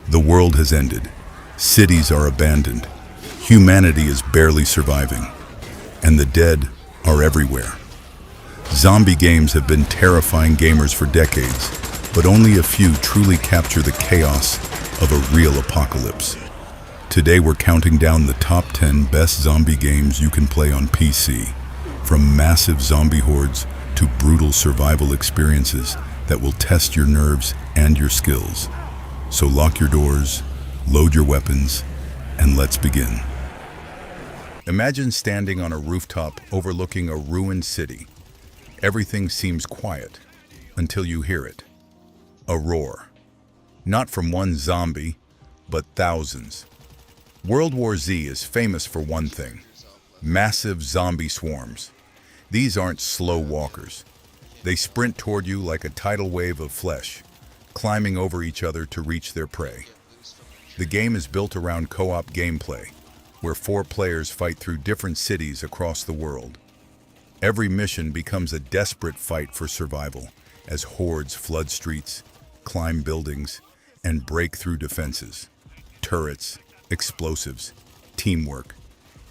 The world has ended. Cities are abandoned. Humanity is barely surviving. And the dead are everywhere. Zombie games have been terrifying gamers for decades, but only a few truly capture the chaos of a real apocalypse. Today we're counting down the top 10 best zombie games you can play on PC, from massive zombie hordes to brutal survival experiences that will test your nerves and your skills. So lock your doors, load your weapons, and let's begin. Imagine standing on a rooftop overlooking a ruined city. Everything seems quiet until you hear it. A roar. Not from one zombie, but thousands. World War Z is famous for one thing: massive zombie swarms. These aren't slow walkers. They sprint toward you like a tidal wave of flesh, climbing over each other to reach their prey. The game is built around co-op gameplay, where 4 players fight through different cities across the world. Every mission becomes a desperate fight for survival, as hordes flood streets, climb buildings, and break through defenses. Turrets, explosives, teamwork.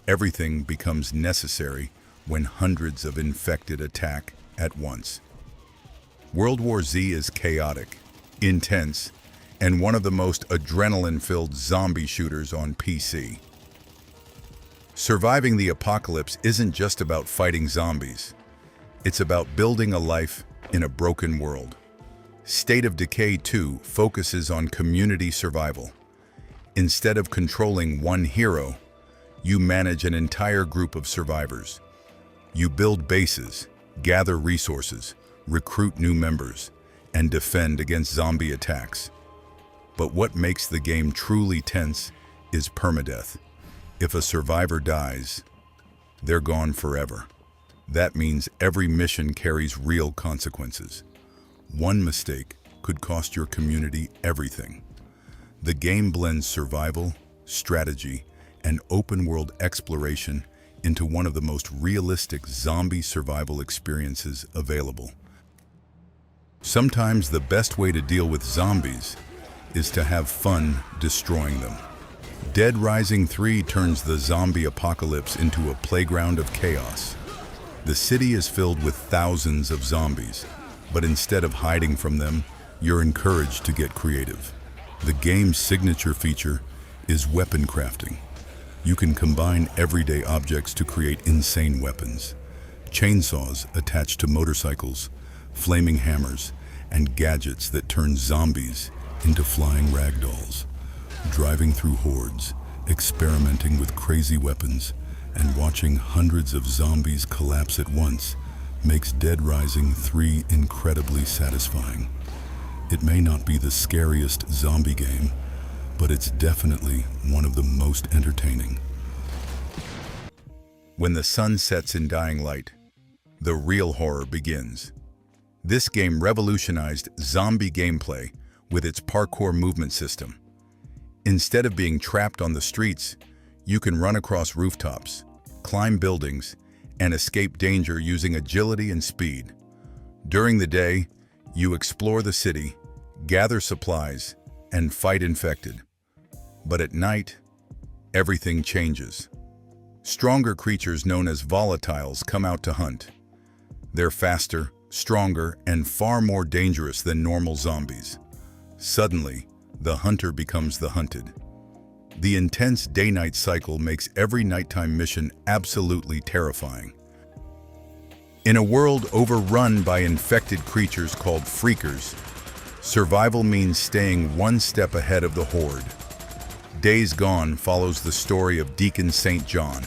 Everything becomes necessary when hundreds of infected attack at once. World War Z is chaotic, intense, and one of the most adrenaline-filled zombie shooters on PC. Surviving the apocalypse isn't just about fighting zombies. It's about building a life in a broken world. State of Decay 2 focuses on community survival. Instead of controlling one hero, you manage an entire group of survivors. You build bases, gather resources, recruit new members, and defend against zombie attacks. But what makes the game truly tense is permadeath. If a survivor dies, they're gone forever. That means every mission carries real consequences. One mistake could cost your community everything. The game blends survival, strategy, and open-world exploration into one of the most realistic zombie survival experiences available. Sometimes the best way to deal with zombies is to have fun destroying them. Dead Rising 3 turns the zombie apocalypse into a playground of chaos. The city is filled with thousands of zombies, but instead of hiding from them, you're encouraged to get creative. The game's signature feature is weapon crafting. You can combine everyday objects to create insane weapons. Chainsaws attached to motorcycles, flaming hammers, and gadgets that turn zombies into flying ragdolls. Driving through hordes, experimenting with crazy weapons, and watching hundreds of zombies collapse at once makes Dead Rising 3 incredibly satisfying. It may not be the scariest zombie game, but it's definitely one of the most entertaining. When the sun sets in dying light, the real horror begins. This game revolutionized zombie gameplay with its parkour movement system. Instead of being trapped on the streets, you can run across rooftops, climb buildings, and escape danger using agility and speed. During the day, you explore the city, gather supplies, and fight infected. But at night, everything changes. Stronger creatures known as volatiles come out to hunt. They're faster, stronger, and far more dangerous than normal zombies. Suddenly, the hunter becomes the hunted. The intense day-night cycle makes every nighttime mission absolutely terrifying. In a world overrun by infected creatures called freakers, survival means staying one step ahead of the horde. Days Gone follows the story of Deacon St. John,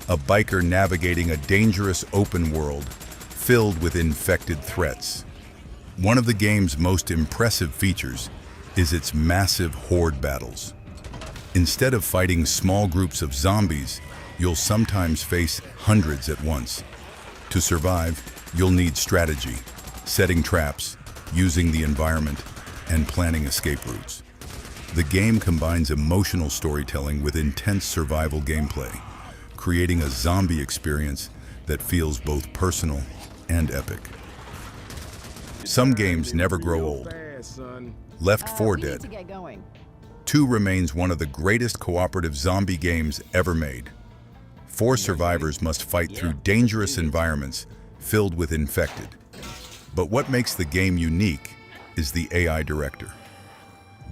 a biker navigating a dangerous open world filled with infected threats. One of the game's most impressive features is its massive horde battles. Instead of fighting small groups of zombies, you'll sometimes face hundreds at once. To survive, you'll need strategy, setting traps, using the environment, and planning escape routes. The game combines emotional storytelling with intense survival gameplay, creating a zombie experience that feels both personal and epic. Some games never grow old. Left 4 Dead, 2 remains one of the greatest cooperative zombie games ever made. 4 survivors must fight through dangerous environments filled with infected. But what makes the game unique is the AI director.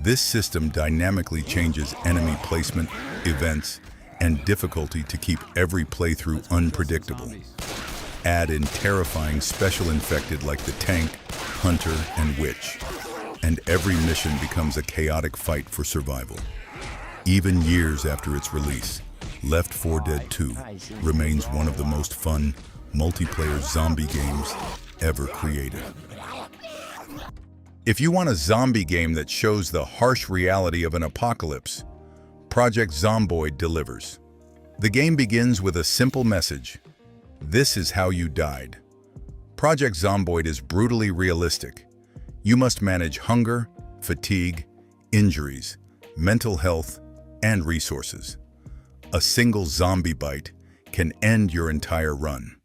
This system dynamically changes enemy placement, events, and difficulty to keep every playthrough unpredictable. Add in terrifying special infected like the tank, hunter, and witch, and every mission becomes a chaotic fight for survival. Even years after its release, Left 4 Dead 2 remains one of the most fun multiplayer zombie games ever created. If you want a zombie game that shows the harsh reality of an apocalypse, Project Zomboid delivers. The game begins with a simple message: this is how you died. Project Zomboid is brutally realistic. You must manage hunger, fatigue, injuries, mental health, and resources. A single zombie bite can end your entire run.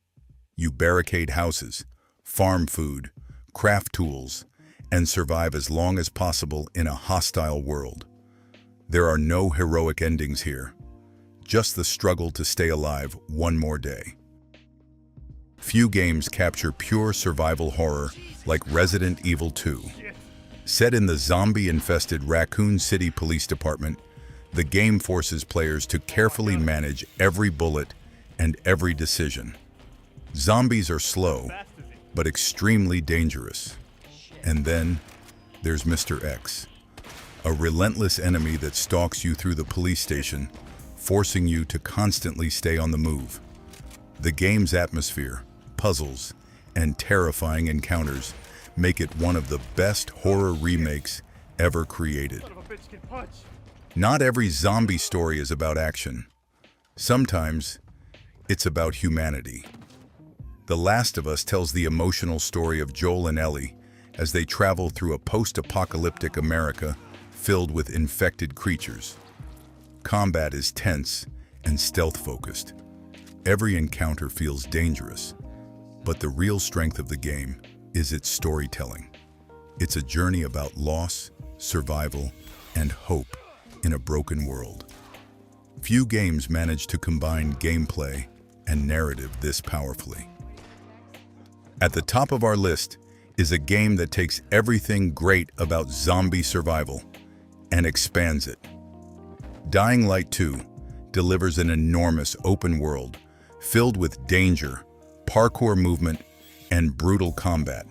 You barricade houses, farm food, craft tools, and survive as long as possible in a hostile world. There are no heroic endings here, just the struggle to stay alive one more day. Few games capture pure survival horror like Resident Evil 2. Set in the zombie-infested Raccoon City Police Department, the game forces players to carefully manage every bullet and every decision. Zombies are slow, but extremely dangerous. And then there's Mr. X, a relentless enemy that stalks you through the police station, forcing you to constantly stay on the move. The game's atmosphere, puzzles, and terrifying encounters make it one of the best horror remakes ever created. Not every zombie story is about action. Sometimes it's about humanity. The Last of Us tells the emotional story of Joel and Ellie as they travel through a post-apocalyptic America filled with infected creatures. Combat is tense and stealth-focused. Every encounter feels dangerous, but the real strength of the game is its storytelling. It's a journey about loss, survival, and hope in a broken world. Few games manage to combine gameplay and narrative this powerfully. At the top of our list is a game that takes everything great about zombie survival and expands it. Dying Light 2 delivers an enormous open world filled with danger, parkour movement, and brutal combat.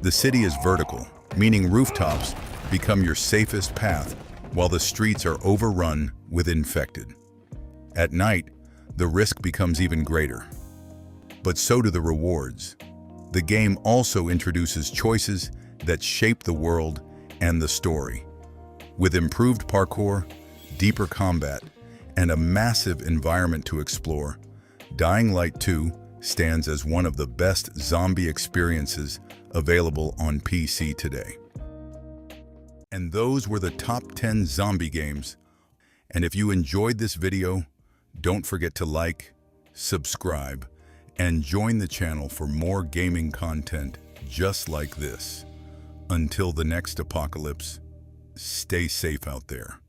The city is vertical, meaning rooftops become your safest path while the streets are overrun with infected. At night, the risk becomes even greater. But so do the rewards. The game also introduces choices that shape the world and the story. With improved parkour, deeper combat, and a massive environment to explore, Dying Light 2 stands as one of the best zombie experiences available on PC today. And those were the top 10 zombie games. And if you enjoyed this video, don't forget to like, subscribe, and join the channel for more gaming content just like this. Until the next apocalypse, stay safe out there.